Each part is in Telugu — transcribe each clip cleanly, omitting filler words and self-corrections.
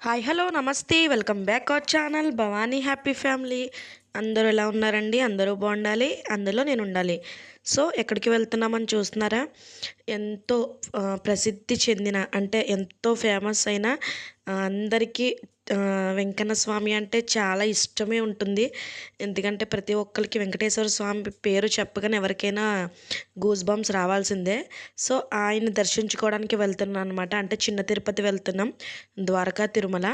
హాయ్ హలో నమస్తే welcome back our channel Bhavani happy family. అందరూ ఎలా ఉన్నారండి? అందరూ బాగుండాలి, అందులో నేను ఉండాలి. సో ఎక్కడికి వెళ్తున్నామని చూస్తున్నారా? ఎంతో ప్రసిద్ధి చెందిన అంటే ఎంతో ఫేమస్ అయిన అందరికీ వెంకన్న స్వామి అంటే చాలా ఇష్టమే ఉంటుంది. ఎందుకంటే ప్రతి ఒక్కరికి వెంకటేశ్వర స్వామి పేరు చెప్పగానే ఎవరికైనా గూస్ బంప్స్ రావాల్సిందే. సో ఆయన దర్శించుకోవడానికి వెళ్తున్నాను అనమాట. అంటే చిన్న తిరుపతి వెళ్తున్నాం, ద్వారకా తిరుమల.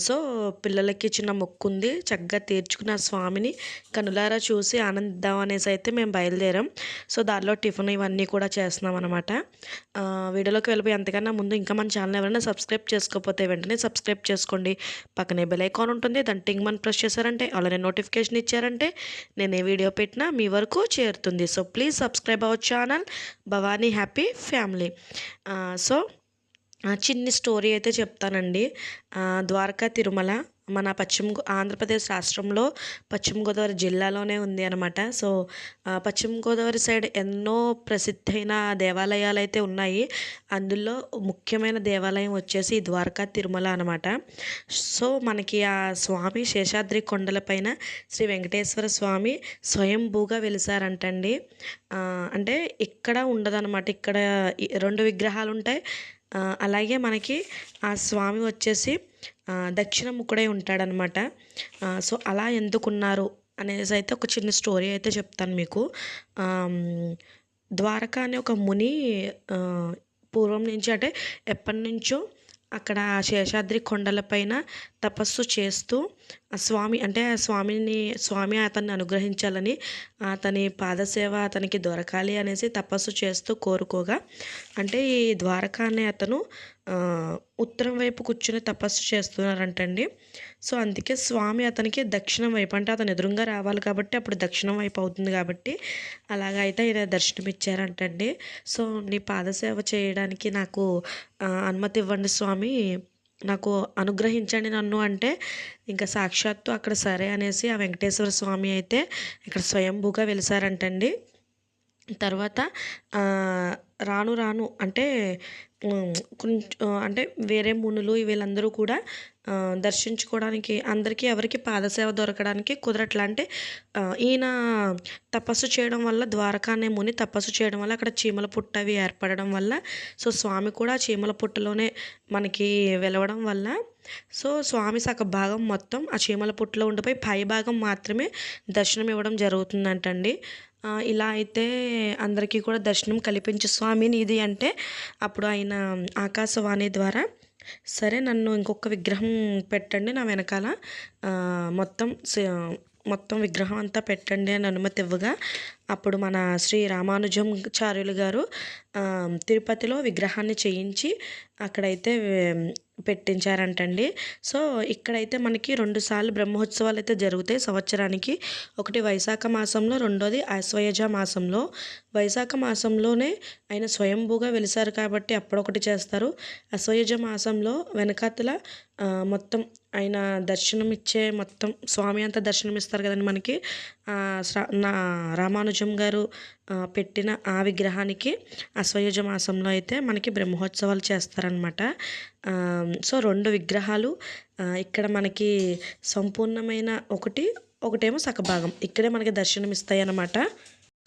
సో పిల్లలకి చిన్న మొక్కు ఉంది, చక్కగా తీర్చుకుని ఆ స్వామిని కనులారా చూసి ఆనందిద్దాం అనేసి అయితే మేము బయలుదేరాం. సో దారిలో టిఫిన్ ఇవన్నీ కూడా చేస్తున్నాం అనమాట. వీడియోలోకి వెళ్ళిపోయి అంతకన్నా ముందు ఇంకా మన ఛానల్ ఎవరైనా సబ్స్క్రైబ్ చేసుకోకపోతే వెంటనే సబ్స్క్రైబ్ చేసుకోండి. పక్కనే బెల్ ఐకాన్ ఉంటుంది, దాన్ని టింగ్ మని ప్రెస్ చేశారంటే అలానే నోటిఫికేషన్ ఇచ్చారంటే నేను ఏ వీడియో పెట్టినా మీ వరకు చేరుతుంది. So please subscribe our channel Bhavani happy family. So చిన్ని స్టోరీ అయితే చెప్తానండి. ద్వారకా తిరుమల మన ఆంధ్రప్రదేశ్ రాష్ట్రంలో పశ్చిమ గోదావరి జిల్లాలోనే ఉంది అనమాట. సో పశ్చిమ గోదావరి సైడ్ ఎన్నో ప్రసిద్ధైన దేవాలయాలు అయితే ఉన్నాయి. అందులో ముఖ్యమైన దేవాలయం వచ్చేసి ద్వారకా తిరుమల అనమాట. సో మనకి ఆ స్వామి శేషాద్రి కొండలపైన శ్రీ వెంకటేశ్వర స్వామి స్వయంభూగా వెలిసారంటండి. అంటే ఇక్కడ ఉండదన్నమాట. ఇక్కడ రెండు విగ్రహాలు ఉంటాయి. అలాగే మనకి ఆ స్వామి వచ్చేసి దక్షిణ ముఖుడై ఉంటాడనమాట. సో అలా ఎందుకున్నారు అనేసి అయితే ఒక చిన్న స్టోరీ అయితే చెప్తాను మీకు. ద్వారక అనే ఒక ముని పూర్వం నుంచి అంటే ఎప్పటి నుంచో అక్కడ శేషాద్రి కొండలపైన తపస్సు చేస్తూ ఆ స్వామి అంటే ఆ స్వామి అతన్ని అనుగ్రహించాలని, అతని పాదసేవ అతనికి దొరకాలి అనేసి తపస్సు చేస్తూ కోరుకోగా, అంటే ఈ ద్వారక అనే అతను ఉత్తరం వైపు కూర్చుని తపస్సు చేస్తున్నారంటండి. సో అందుకే స్వామి అతనికి దక్షిణం వైపు అంటే అతను ఎదురుగా రావాలి కాబట్టి అప్పుడు దక్షిణం వైపు అవుతుంది కాబట్టి అలాగైతే ఆయన దర్శనం ఇచ్చారంటండి. సో నీ పాదసేవ చేయడానికి నాకు అనుమతి ఇవ్వండి స్వామి, నాకు అనుగ్రహించండి నన్ను అంటే ఇంకా సాక్షాత్తు అక్కడ సరే అనేసి ఆ వెంకటేశ్వర స్వామి అయితే ఇక్కడ స్వయంభూగా వెలిసారంటండి. తర్వాత రాను రాను అంటే కొంచెం అంటే వేరే మునులు వీళ్ళందరూ కూడా దర్శించుకోవడానికి అందరికీ ఎవరికి పాదసేవ దొరకడానికి కుదరట్లా. అంటే ఈయన తపస్సు చేయడం వల్ల, ద్వారకా అనే ముని తపస్సు చేయడం వల్ల అక్కడ చీమల పుట్ట అవి ఏర్పడడం వల్ల, సో స్వామి కూడా చీమల పుట్టలోనే మనకి వెలవడం వల్ల, సో స్వామి సగ భాగం మొత్తం ఆ చీమల పుట్టలో ఉండిపోయి పై భాగం మాత్రమే దర్శనం ఇవ్వడం జరుగుతుందంటండి. ఇలా అయితే అందరికీ కూడా దర్శనం కల్పించు స్వామి నీది అంటే అప్పుడు ఆయన ఆకాశవాణి ద్వారా సరే నన్ను ఇంకొక విగ్రహం పెట్టండి నా వెనకాల, మొత్తం మొత్తం విగ్రహం అంతా పెట్టండి అని అనుమతి ఇవ్వగా అప్పుడు మన శ్రీ రామానుజంచార్యులు గారు తిరుపతిలో విగ్రహాన్ని చేయించి అక్కడైతే పెట్టించారంటండి. సో ఇక్కడైతే మనకి 2 సార్లు బ్రహ్మోత్సవాలు అయితే జరుగుతాయి సంవత్సరానికి. ఒకటి వైశాఖ మాసంలో, రెండోది ఆశ్వయుజ మాసంలో. వైశాఖ మాసంలోనే ఆయన స్వయంభూగా వెలిసారు కాబట్టి అప్పుడొకటి చేస్తారు. ఆశ్వయుజ మాసంలో వెనకాతల మొత్తం ఆయన దర్శనం ఇచ్చే మొత్తం స్వామి అంతా దర్శనం ఇస్తారు కదండి మనకి. నా రామానుజం గారు పెట్టిన ఆ విగ్రహానికి ఆశ్వయుజ మాసంలో అయితే మనకి బ్రహ్మోత్సవాలు చేస్తారనమాట. సో 2 విగ్రహాలు ఇక్కడ మనకి సంపూర్ణమైన ఒకటేమో సగభాగం ఇక్కడే మనకి దర్శనం ఇస్తాయి అన్నమాట.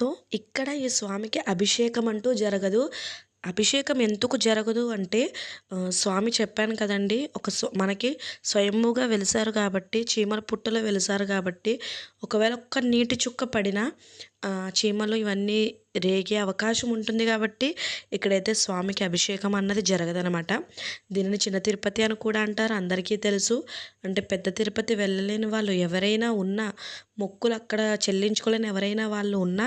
సో ఇక్కడ ఈ స్వామికి అభిషేకం అంటూ జరగదు. అభిషేకం ఎందుకు జరగదు అంటే స్వామి చెప్పాను కదండి, మనకి స్వయంభూగా వెలిసారు కాబట్టి, చీమల పుట్టలో వెలిసారు కాబట్టి ఒకవేళ ఒక్క నీటి చుక్క పడినా చీమలు ఇవన్నీ రేగే అవకాశం ఉంటుంది కాబట్టి ఇక్కడైతే స్వామికి అభిషేకం అన్నది జరగదనమాట. దీనిని చిన్న తిరుపతి అని కూడా అంటారు, అందరికీ తెలుసు. అంటే పెద్ద తిరుపతి వెళ్ళలేని వాళ్ళు ఎవరైనా ఉన్నా, మొక్కులు అక్కడ చెల్లించుకోలేని ఎవరైనా వాళ్ళు ఉన్నా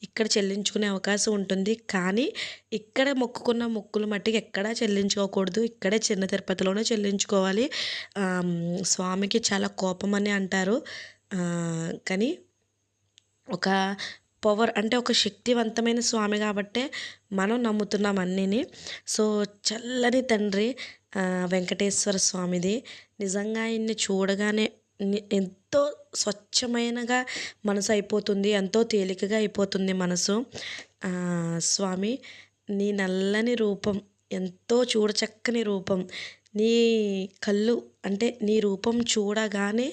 ఇక్కడ చెల్లించుకునే అవకాశం ఉంటుంది. కానీ ఇక్కడ మొక్కుకున్న మొక్కులు మట్టికి ఎక్కడా చెల్లించుకోకూడదు, ఇక్కడే చిన్న తిరుపతిలోనే చెల్లించుకోవాలి. స్వామికి చాలా కోపం అని అంటారు. కానీ ఒక పవర్ అంటే ఒక శక్తివంతమైన స్వామి కాబట్టే మనం నమ్ముతున్నాం అన్నీని. సో చల్లని తండ్రి వెంకటేశ్వర స్వామిది నిజంగా ఆయన్ని చూడగానే ఎంతో స్వచ్ఛమైనగా మనసు అయిపోతుంది, ఎంతో తేలికగా అయిపోతుంది మనసు. స్వామి నీ నల్లని రూపం ఎంతో చూడచక్కని రూపం, నీ కళ్ళు అంటే నీ రూపం చూడగానే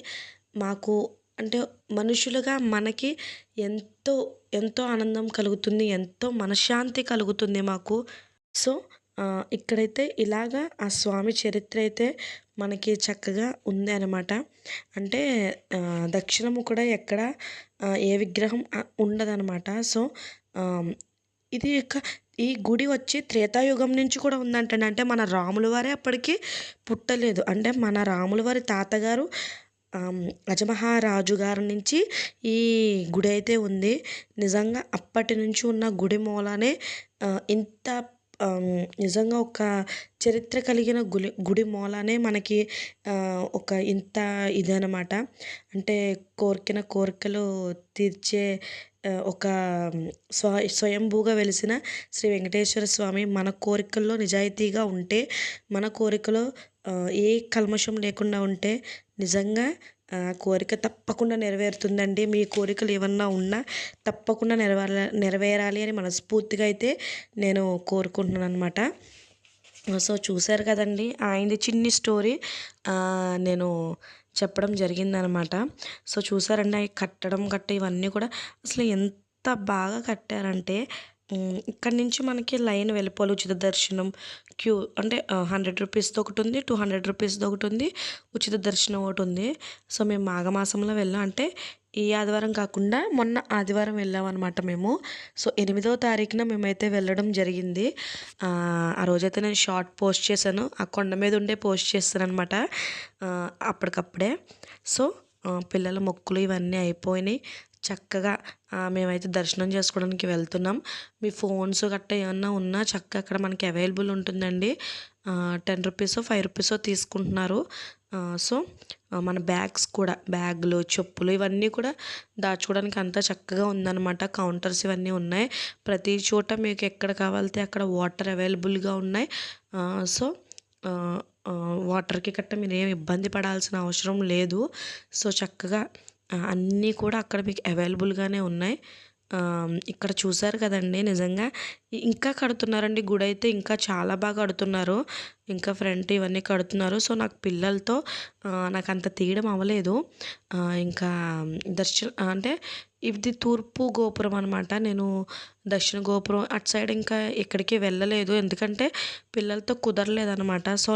మాకు అంటే మనుషులుగా మనకి ఎంతో ఎంతో ఆనందం కలుగుతుంది. ఎంతో మనశ్శాంతి కలుగుతుంది మాకు. సో, ఇక్కడైతే ఇలాగా ఆ స్వామి చరిత్ర అయితే మనకి చక్కగా ఉంది అనమాట. అంటే దక్షిణము కూడా ఎక్కడ ఏ విగ్రహం ఉండదనమాట. సో, ఆహ్, ఇది ఈ గుడి వచ్చి త్రేతాయుగం నుంచి కూడా ఉందంటండి. అంటే మన రాముల వారే అప్పటికి పుట్టలేదు. అంటే మన రాముల వారి తాతగారు అజమహారాజు గారి నుంచి ఈ గుడి అయితే ఉంది. నిజంగా అప్పటి నుంచి ఉన్న గుడి మూలానే ఇంత నిజంగా ఒక చరిత్ర కలిగిన గుడి మూలానే మనకి ఒక ఇంత ఇదనమాట. అంటే కోరిన కోరికలు తీర్చే ఒక స్వయంభూగా వెలిసిన శ్రీ వెంకటేశ్వర స్వామి మన కోరికల్లో నిజాయితీగా ఉంటే, మన కోరికలో ఏ కల్మషం లేకుండా ఉంటే నిజంగా కోరిక తప్పకుండా నెరవేరుతుందండి. మీ కోరికలు ఏమన్నా ఉన్నా తప్పకుండా నెరవేరాలి అని మనస్ఫూర్తిగా అయితే నేను కోరుకుంటున్నాననమాట. సో, చూసారు కదండీ! ఆయనది చిన్ని స్టోరీ నేను చెప్పడం జరిగిందనమాట. సో, చూసారండి అయి కట్టడం ఇవన్నీ కూడా అసలు ఎంత బాగా కట్టారంటే ఇక్కడి నుంచి మనకి లైన్ వెళ్ళిపోవాలి. ఉచిత దర్శనం క్యూ అంటే 100 రూపీస్‌ది ఒకటుంది. 200 రూపీస్‌ది ఒకటుంది. ఉచిత దర్శనం ఒకటుంది. సో, మేము మాఘమాసంలో వెళ్ళాం. అంటే ఈ ఆదివారం కాకుండా మొన్న ఆదివారం వెళ్ళామన్నమాట మేము. సో, 8వ తారీఖున మేమైతే వెళ్ళడం జరిగింది. ఆ రోజైతే నేను షార్ట్ పోస్ట్ చేశాను. ఆ కొండ మీద ఉండే పోస్ట్ చేశాననమాట అప్పటికప్పుడే. సో, పిల్లల మొక్కులు ఇవన్నీ అయిపోయినాయి. చక్కగా మేమైతే దర్శనం చేసుకోవడానికి వెళ్తున్నాం. మీ ఫోన్స్ గట్టా ఏమన్నా ఉన్నా చక్కగా అక్కడ మనకి అవైలబుల్ ఉంటుందండి. 10 రూపీసో, 5 రూపీసో తీసుకుంటున్నారు. సో, మన బ్యాగ్స్ కూడా బ్యాగులు, చెప్పులు ఇవన్నీ కూడా దాచుకోవడానికి అంతా చక్కగా ఉందన్నమాట. కౌంటర్స్ ఇవన్నీ ఉన్నాయి. ప్రతి చోట మీకు ఎక్కడ కావాలితే అక్కడ వాటర్ అవైలబుల్గా ఉన్నాయి. సో, వాటర్‌కి గట్టా మీరేమి ఇబ్బంది పడాల్సిన అవసరం లేదు. సో, చక్కగా అన్నీ కూడా అక్కడ మీకు అవైలబుల్గానే ఉన్నాయి. ఇక్కడ చూసారు కదండీ! నిజంగా ఇంకా కడుతున్నారండి. గుడి అయితే ఇంకా చాలా బాగా కడుతున్నారు. ఇంకా ఫ్రంట్ ఇవన్నీ కడుతున్నారు. సో, నాకు పిల్లలతో నాకంత తీయడం అవ్వలేదు. ఇంకా అంటే ఇది తూర్పు గోపురం అనమాట. నేను దక్షిణ గోపురం అటు సైడ్ ఇంకా ఎక్కడికి వెళ్ళలేదు. ఎందుకంటే పిల్లలతో కుదరలేదనమాట. సో,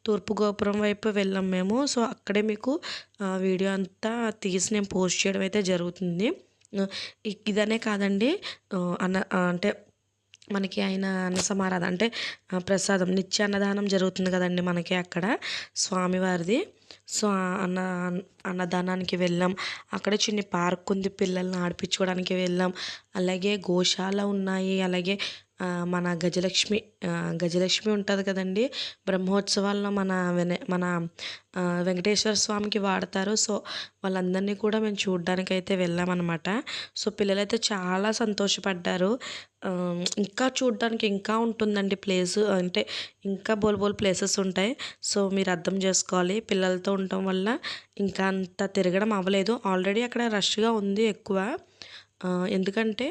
తూర్పు గోపురం వైపు వెళ్ళాం మేము. సో, అక్కడే మీకు వీడియో అంతా తీసి నేను పోస్ట్ చేయడం అయితే జరుగుతుంది. ఇదనే కాదండి అంటే మనకి ఆయన అన్న సమారాధన అంటే ప్రసాదం నిత్య అన్నదానం జరుగుతుంది కదండి మనకి అక్కడ స్వామివారిది. సో, అన్నదానానికి వెళ్ళాం. అక్కడ చిన్న పార్క్ ఉంది. పిల్లల్ని ఆడిపించుకోవడానికి వెళ్ళాం. అలాగే గోశాల ఉన్నాయి. అలాగే మన గజలక్ష్మి ఉంటుంది కదండి! బ్రహ్మోత్సవాల్లో మన వెంకటేశ్వర స్వామికి వాడతారు. సో, వాళ్ళందరినీ కూడా మేము చూడ్డానికైతే వెళ్ళామన్నమాట. సో, పిల్లలైతే చాలా సంతోషపడ్డారు. ఇంకా చూడ్డానికి ఇంకా ఉంటుందండి ప్లేసు. అంటే ఇంకా బోలెడు ప్లేసెస్ ఉంటాయి. సో, మీరు అర్థం చేసుకోవాలి. పిల్లలతో ఉండటం వల్ల ఇంకా అంత తిరగడం అవ్వలేదు. ఆల్రెడీ అక్కడ రష్‌గా ఉంది ఎక్కువ. ఎందుకంటే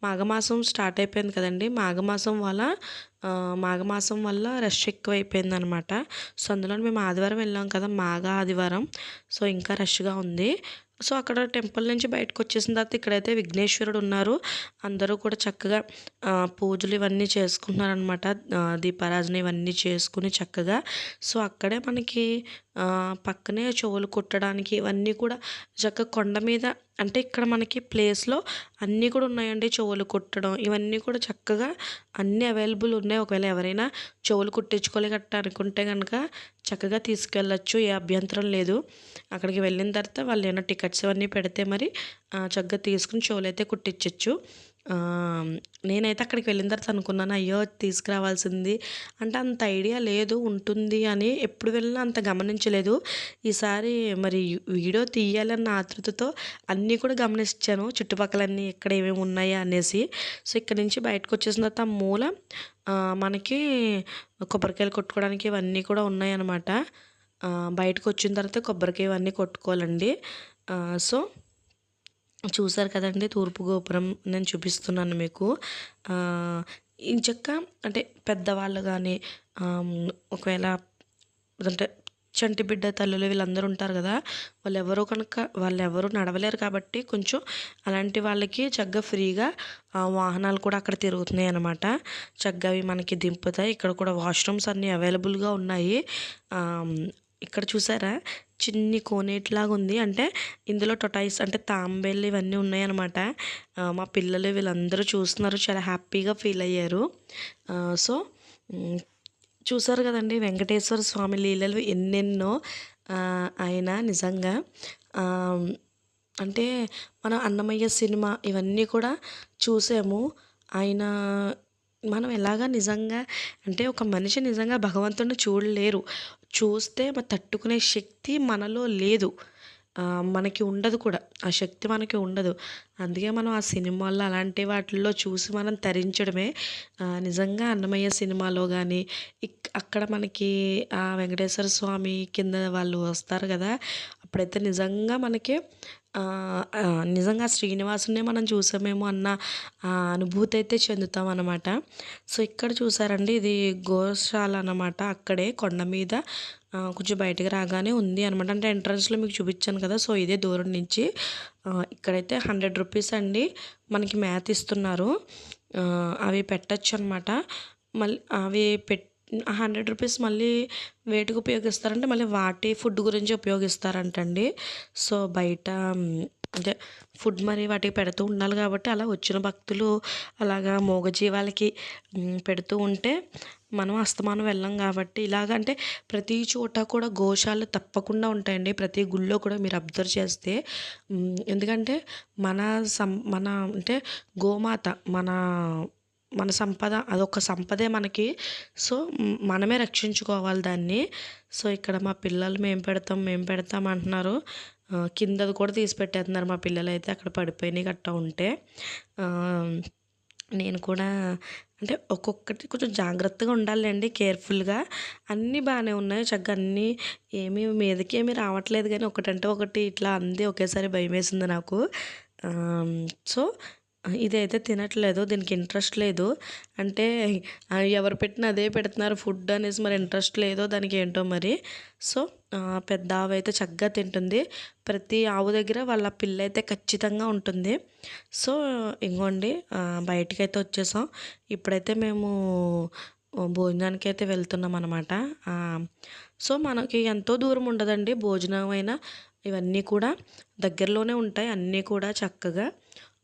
మాఘమాసం స్టార్ట్ అయిపోయింది కదండీ! మాఘమాసం వల్ల రష్ ఎక్కువైపోయిందనమాట. సో, అందులోని మేము ఆదివారం వెళ్ళాం కదా! మాఘ ఆదివారం. సో, ఇంకా రష్‌గా ఉంది. సో, అక్కడ టెంపుల్ నుంచి బయటకొచ్చేసిన తర్వాత ఇక్కడైతే విఘ్నేశ్వరుడు ఉన్నారు. అందరూ కూడా చక్కగా పూజలు ఇవన్నీ చేసుకుంటున్నారనమాట. దీపారాధన ఇవన్నీ చేసుకుని చక్కగా. సో, అక్కడే మనకి పక్కనే చెవులు కుట్టడానికి ఇవన్నీ కూడా చక్కగా కొండ మీద అంటే ఇక్కడ మనకి ప్లేస్‌లో అన్నీ కూడా ఉన్నాయండి. చెవులు కుట్టడం ఇవన్నీ కూడా చక్కగా అన్నీ అవైలబుల్ ఉన్నాయి. ఒకవేళ ఎవరైనా చెవులు కుట్టించుకోవాలి గట్టా అనుకుంటే గనక చక్కగా తీసుకెళ్ళొచ్చు. ఏ అభ్యంతరం లేదు. అక్కడికి వెళ్ళిన తర్వాత వాళ్ళు ఏమైనా టికెట్స్ అవన్నీ పెడితే మరి చక్కగా తీసుకుని చెవులైతే కుట్టించొచ్చు. నేనైతే అక్కడికి వెళ్ళిన తర్వాత అనుకున్నాను, అయ్యో తీసుకురావాల్సింది అంటే అంత ఐడియా లేదు ఉంటుంది అని. ఎప్పుడు వెళ్ళినా అంత గమనించలేదు. ఈసారి మరి వీడియో తీయాలన్న ఆతృతతో అన్నీ కూడా గమనించాను. చుట్టుపక్కలన్నీ ఎక్కడ ఏమేమి ఉన్నాయా అనేసి. సో, ఇక్కడ నుంచి బయటకు వచ్చేసిన తర్వాత ఆ మూల మనకి కొబ్బరికాయలు కొట్టుకోవడానికి ఇవన్నీ కూడా ఉన్నాయన్నమాట. బయటకు వచ్చిన తర్వాత కొబ్బరికాయ ఇవన్నీ కొట్టుకోవాలండి. సో, చూసారు కదండి తూర్పు గోపురం నేను చూపిస్తున్నాను మీకు. ఇంచక్క అంటే పెద్దవాళ్ళు గానీ ఒకవేళ అంటే చంటి బిడ్డ తల్లులు వీళ్ళందరూ ఉంటారు కదా! వాళ్ళెవరూ నడవలేరు కాబట్టి కొంచెం అలాంటి వాళ్ళకి చక్కగా ఫ్రీగా వాహనాలు కూడా అక్కడ తిరుగుతున్నాయన్నమాట. చక్కగా అవి మనకి దింపుతాయి. ఇక్కడ కూడా వాష్‌రూమ్స్ అన్నీ అవైలబుల్‌గా ఉన్నాయి. ఇక్కడ చూసారా? చిన్ని కోనేటిలాగా ఉంది. అంటే ఇందులో టొటాయిస్ అంటే తాంబేలు ఇవన్నీ ఉన్నాయన్నమాట. మా పిల్లలు వీళ్ళందరూ చూస్తున్నారు. చాలా హ్యాపీగా ఫీల్ అయ్యారు. సో, చూసారు కదండీ! వెంకటేశ్వర స్వామి లీలలు ఎన్నెన్నో. ఆయన నిజంగా ఆహ్, అంటే మనం అన్నమయ్య సినిమా ఇవన్నీ కూడా చూసాము. ఆయన మనం ఎలాగా నిజంగా అంటే ఒక మనిషి నిజంగా భగవంతుడిని చూడలేరు. చూస్తే తట్టుకునే శక్తి మనలో లేదు. మనకి ఉండదు కూడా. ఆ శక్తి మనకి ఉండదు. అందుకే మనం ఆ సినిమాల్లో అలాంటి వాటిల్లో చూసి మనం తరించడమే. నిజంగా అన్నమయ్య సినిమాలో గానీ, అక్కడ మనకి ఆ వెంకటేశ్వర స్వామి కింద వాళ్ళు వస్తారు గదా! అప్పుడైతే నిజంగా మనకి నిజంగా శ్రీనివాసుడినే మనం చూసామేమో అన్న అనుభూతి అయితే చెందుతామనమాట. సో, ఇక్కడ చూసారండి ఇది గోశాల అనమాట. అక్కడే కొండ మీద కొంచెం బయటికి రాగానే ఉంది అనమాట. అంటే ఎంట్రన్స్‌లో మీకు చూపించాను కదా! సో, ఇదే దూరం నుంచి. ఇక్కడైతే రూ. 100 అండి మనకి మేత ఇస్తున్నారు. అవి పెట్టొచ్చనమాట. మళ్ళీ అవి రూ. 100 మళ్ళీ వేటికి ఉపయోగిస్తారంటే మళ్ళీ వాటి ఫుడ్ గురించి ఉపయోగిస్తారంటండి. సో, బయట అంటే ఫుడ్ మరి వాటికి పెడుతూ ఉండాలి కాబట్టి అలా వచ్చిన భక్తులు అలాగా మూగజీవాలకి పెడుతూ ఉంటే మనం అస్తమానం వెళ్ళం కాబట్టి ఇలాగంటే ప్రతి చోట కూడా గోశాలలు తప్పకుండా ఉంటాయండి. ప్రతి గుళ్ళో కూడా మీరు అబ్జర్వ్ చేస్తే ఎందుకంటే మన అంటే గోమాత మన సంపద అదొక సంపదే మనకి. సో, మనమే రక్షించుకోవాలి దాన్ని. సో, ఇక్కడ మా పిల్లలు మేము పెడతాం అంటున్నారు. కిందది కూడా తీసి పెట్టేస్తున్నారు మా పిల్లలైతే అక్కడ పడిపోయినాయి గట్టా ఉంటే. నేను కూడా అంటే ఒక్కొక్కటి కొంచెం జాగ్రత్తగా ఉండాలిలెండి కేర్‌ఫుల్‌గా. అన్నీ బానే ఉన్నాయి. చక్కగా అన్నీ మీదకేమి రావట్లేదు గానీ ఒకటంటే ఒకటి ఇట్లా అంది ఒకేసారి భయమేసింది నాకు. సో, ఇదైతే తినట్లేదు. దీనికి ఇంట్రెస్ట్ లేదు. అంటే ఎవరు పెట్టినా అదే పెడుతున్నారు ఫుడ్ అనేసి మరి ఇంట్రెస్ట్ లేదో దానికి ఏంటో మరి. సో, పెద్ద ఆవైతే చక్కగా తింటుంది. ప్రతి ఆవు దగ్గర వాళ్ళ పిల్లయితే ఖచ్చితంగా ఉంటుంది. సో, ఇంగోండి బయటికైతే వచ్చేసాం. ఇప్పుడైతే మేము భోజనానికైతే వెళ్తున్నామనమాట. సో, మనకి ఎంతో దూరం ఉండదండి భోజనం ఇవన్నీ కూడా దగ్గరలోనే ఉంటాయి అన్నీ కూడా చక్కగా.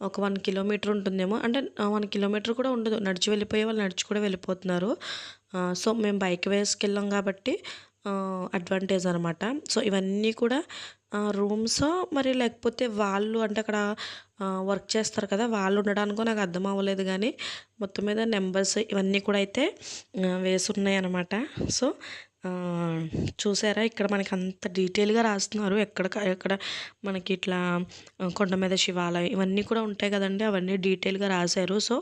ఒక 1 కిలోమీటర్ ఉంటుందేమో. అంటే 1 కిలోమీటర్ కూడా ఉండదు. నడిచి వెళ్ళిపోయే వాళ్ళు నడిచి కూడా వెళ్ళిపోతున్నారు. సో, మేము బైక్ వేసుకెళ్ళాం కాబట్టి అడ్వాంటేజ్ అనమాట. సో, ఇవన్నీ కూడా రూమ్సో మరి లేకపోతే వాళ్ళు అంటే అక్కడ వర్క్ చేస్తారు కదా! వాళ్ళు ఉండడానికో నాకు అర్థం అవ్వలేదు గానీ, మొత్తం మీద నంబర్స్ ఇవన్నీ కూడా అయితే వేసున్నాయనమాట. సో, చూసారా ఇక్కడ మనకి అంత డీటెయిల్‌గా రాస్తున్నారు. ఎక్కడ మనకి ఇట్లా కొండ మీద శివాలయం ఇవన్నీ కూడా ఉంటాయి కదండీ! అవన్నీ డీటెయిల్‌గా రాశారు. సో,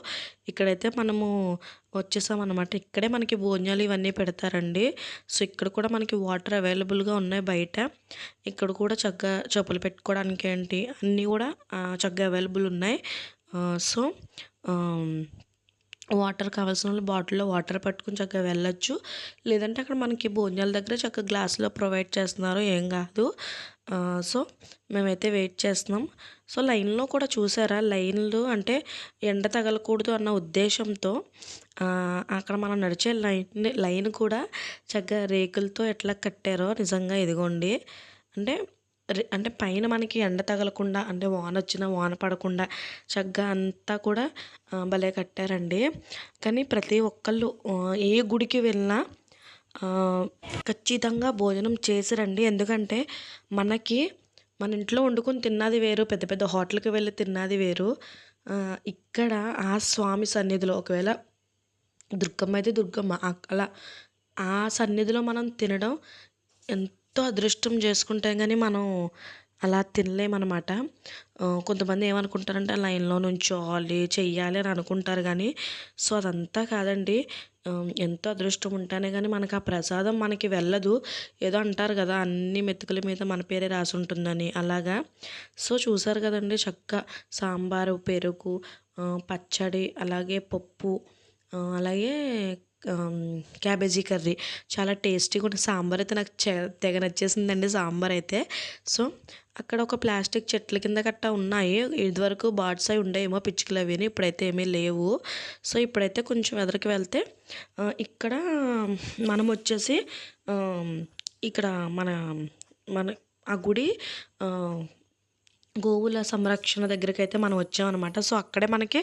ఇక్కడైతే మనము వచ్చేసామనమాట. ఇక్కడే మనకి భోజనాలు ఇవన్నీ పెడతారండి. సో, ఇక్కడ కూడా మనకి వాటర్ అవైలబుల్‌గా ఉన్నాయి బయట. ఇక్కడ కూడా చక్కగా చెప్పులు పెట్టుకోవడానికి ఏంటి అన్నీ కూడా చక్కగా అవైలబుల్ ఉన్నాయి. సో, వాటర్ కావాల్సిన వాళ్ళు బాటిల్‌లో వాటర్ పట్టుకొని చక్కగా వెళ్ళొచ్చు. లేదంటే అక్కడ మనకి భోజనాల దగ్గర చక్కగా గ్లాస్‌లో ప్రొవైడ్ చేస్తున్నారు. ఏం కాదు. సో, మేమైతే వెయిట్ చేస్తున్నాం. సో, లైన్‌లో కూడా చూసారా లైన్‌లు అంటే ఎండ తగలకూడదు అన్న ఉద్దేశంతో అక్కడ మనం నడిచే లైన్ కూడా చక్కగా రేకులతో ఎట్లా కట్టారో నిజంగా ఇదిగోండి. అంటే అంటే పైన మనకి ఎండ తగలకుండా అంటే వానొచ్చినా వాన పడకుండా చక్కగా అంతా కూడా భలే కట్టారండి. కానీ ప్రతి ఒక్కళ్ళు ఏ గుడికి వెళ్ళినా ఖచ్చితంగా భోజనం చేసి రండి. ఎందుకంటే మనకి మన ఇంట్లో వండుకొని తిన్నది వేరు, పెద్ద పెద్ద హోటల్‌కి వెళ్ళి తిన్నది వేరు. ఇక్కడ ఆ స్వామి సన్నిధిలో ఒకవేళ దుర్గమ్మ అయితే దుర్గమ్మ అలా ఆ సన్నిధిలో మనం తినడం ఎంతో అదృష్టం చేసుకుంటే గానీ మనం అలా తినలేమనమాట. కొంతమంది ఏమనుకుంటారంటే లైన్‌లో నుంచోవాలి, చెయ్యాలి అని అనుకుంటారు గానీ, సో, అదంతా కాదండి. ఎంతో అదృష్టం ఉంటేనే గానీ మనకు ఆ ప్రసాదం మనకి వెళ్ళదు. ఏదో అంటారు గదా! అన్ని మెతుకుల మీద మన పేరే రాసుంటుందని అలాగా. సో, చూసారు కదండీ చక్కగా సాంబారు, పెరుగు, పచ్చడి అలాగే పప్పు అలాగే క్యాబేజీ కర్రీ చాలా టేస్టీగా ఉంటుంది. సాంబార్ అయితే నాకు తెగ నచ్చేసిందండి సాంబార్ అయితే. సో అక్కడ ఒక ప్లాస్టిక్ చెట్ల కింద గట్టా ఉన్నాయి. ఇదివరకు బాడ్స్ అవి ఉండేయేమో పిచ్చుకలు అవిని, ఇప్పుడైతే ఏమీ లేవు. సో ఇప్పుడైతే కొంచెం ఎదరికి వెళ్తే ఇక్కడ మనం వచ్చేసి ఇక్కడ మన మన ఆ గుడి గోవుల సంరక్షణ దగ్గరికైతే మనం వచ్చామన్నమాట. సో అక్కడే మనకి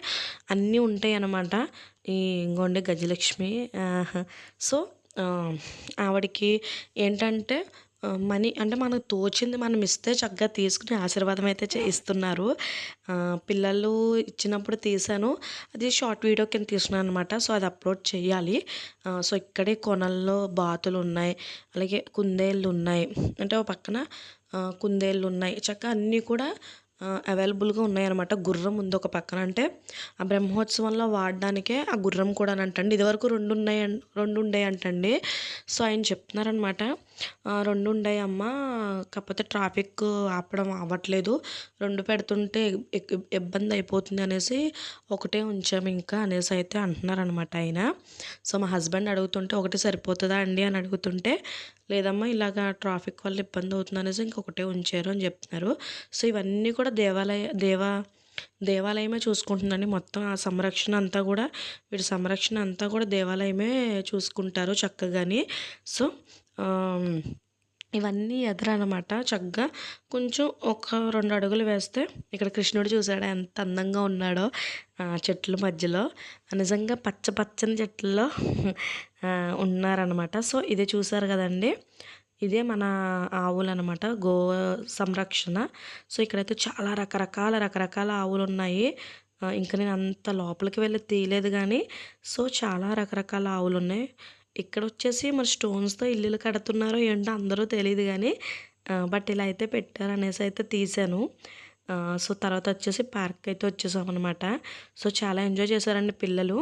అన్నీ ఉంటాయి అన్నమాట. ఈ ఇంగోండి గజలక్ష్మి. సో ఆవిడకి ఏంటంటే మనీ అంటే మనకు తోచింది మనం ఇస్తే చక్కగా తీసుకుని ఆశీర్వాదం అయితే చేయిస్తున్నారు. పిల్లలు ఇచ్చినప్పుడు తీశాను. అది షార్ట్ వీడియో కింద తీసుకున్నాను అనమాట. సో అది అప్లోడ్ చేయాలి. సో ఇక్కడే కొనల్లో బాతులు ఉన్నాయి, అలాగే కుందేళ్ళు ఉన్నాయి. అంటే ఒక పక్కన కుందేళ్ళు ఉన్నాయి. చక్కగా అన్నీ కూడా అవైలబుల్గా ఉన్నాయన్నమాట. గుర్రం ఉంది ఒక పక్కన. అంటే ఆ బ్రహ్మోత్సవంలో వాడడానికే ఆ గుర్రం కూడా అంటండి. ఇదివరకు రెండు ఉండే అంటండి. సో ఆయన చెప్తున్నారనమాట, రెండు ఉండయి అమ్మ, కాకపోతే ట్రాఫిక్ ఆపడం అవ్వట్లేదు, రెండు పెడుతుంటే ఇబ్బంది అయిపోతుంది అనేసి ఒకటే ఉంచాము ఇంకా అనేసి అయితే అంటున్నారనమాట ఆయన. సో మా హస్బెండ్ అడుగుతుంటే ఒకటి సరిపోతుందా అండి అని అడుగుతుంటే, లేదమ్మా ఇలాగా ట్రాఫిక్ వల్ల ఇబ్బంది అవుతుంది అనేసి ఇంకొకటే ఉంచారు అని చెప్తున్నారు. సో ఇవన్నీ కూడా దేవాలయమే చూసుకుంటుందండి. మొత్తం ఆ సంరక్షణ అంతా కూడా, వీటి సంరక్షణ అంతా కూడా దేవాలయమే చూసుకుంటారు చక్కగాని. సో ఇవన్నీ ఎదురనమాట. చక్కగా కొంచెం ఒక 2 అడుగులు వేస్తే ఇక్కడ కృష్ణుడు చూసాడా ఎంత అందంగా ఉన్నాడో చెట్ల మధ్యలో. నిజంగా పచ్చ పచ్చని చెట్లలో ఉన్నారనమాట. సో ఇది చూసారు కదండి, ఇదే మన ఆవులు అనమాట, గో సంరక్షణ. సో ఇక్కడైతే చాలా రకరకాల ఆవులు ఉన్నాయి. ఇంకా నేను అంత లోపలికి వెళ్ళి తీయలేదు కానీ, సో చాలా రకరకాల ఆవులు ఉన్నాయి. ఇక్కడ వచ్చేసి మరి స్టోన్స్తో ఇల్లులు కడుతున్నారో ఏంటో అందరూ తెలియదు కానీ, బట్ ఇలా అయితే పెట్టారనేసి అయితే తీశాను. సో తర్వాత వచ్చేసి పార్క్ అయితే వచ్చేసామన్నమాట. సో చాలా ఎంజాయ్ చేశారండి పిల్లలు.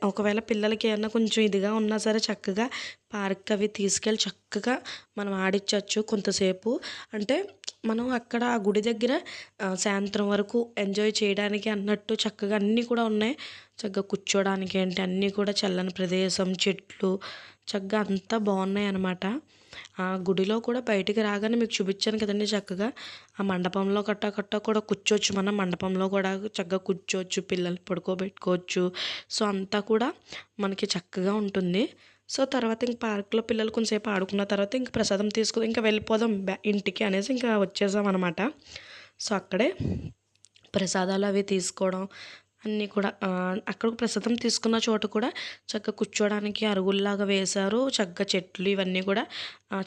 ఒకవేళ పిల్లలకి ఏమన్నా కొంచెం ఇదిగా ఉన్నా సరే చక్కగా పార్క్ అవి తీసుకెళ్ళి చక్కగా మనం ఆడించవచ్చు కొంతసేపు. అంటే మనం అక్కడ ఆ గుడి దగ్గర సాయంత్రం వరకు ఎంజాయ్ చేయడానికి అన్నట్టు చక్కగా అన్నీ కూడా ఉన్నాయి. చక్కగా కూర్చోడానికి ఏంటి అన్నీ కూడా చల్లని ప్రదేశం, చెట్లు చక్కగా అంతా బాగున్నాయి అన్నమాట. ఆ గుడిలో కూడా బయటికి రాగానే మీకు చూపించాను కదండి చక్కగా ఆ మండపంలో కట్ట కూడా కూర్చోవచ్చు. మనం మండపంలో కూడా చక్కగా కూర్చోవచ్చు, పిల్లల్ని పడుకోబెట్టుకోవచ్చు. సో అంతా కూడా మనకి చక్కగా ఉంటుంది. సో తర్వాత ఇంక పార్క్లో పిల్లలు కొంతసేపు ఆడుకున్న తర్వాత ఇంక ప్రసాదం తీసుకుని ఇంకా వెళ్ళిపోదాం ఇంటికి అనేసి ఇంకా వచ్చేసాం అనమాట. సో అక్కడే ప్రసాదాలు అవి తీసుకోవడం అన్నీ కూడా అక్కడ ప్రసాదం తీసుకున్న చోట కూడా చక్కగా కూర్చోడానికి అరుగుల్లాగా వేశారు. చక్కగా చెట్లు ఇవన్నీ కూడా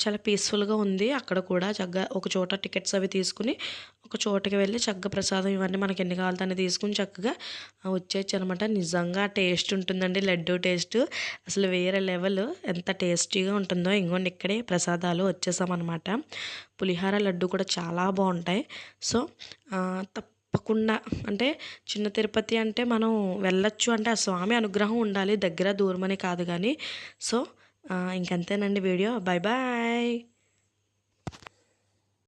చాలా పీస్ఫుల్గా ఉంది. అక్కడ కూడా చక్కగా ఒక చోట టికెట్స్ అవి తీసుకుని ఒక చోటకి వెళ్ళి చక్కగా ప్రసాదం ఇవన్నీ మనకి ఎన్ని కావాలో అన్ని తీసుకుని చక్కగా వచ్చేయచ్చు అనమాట. నిజంగా టేస్ట్ ఉంటుందండి లడ్డు టేస్ట్ అసలు వేరే లెవెల్. ఎంత టేస్టీగా ఉంటుందో. ఇంకోండి ఇక్కడే ప్రసాదాలు వచ్చేసామన్నమాట. పులిహార లడ్డు కూడా చాలా బాగుంటాయి. సో తప్పకుండా అంటే చిన్న తిరుపతి అంటే మనం వెళ్ళొచ్చు అంటే ఆ స్వామి అనుగ్రహం ఉండాలి, దగ్గర దూరమని కాదు కానీ. సో ఇంకంతేనండి వీడియో. Bye bye.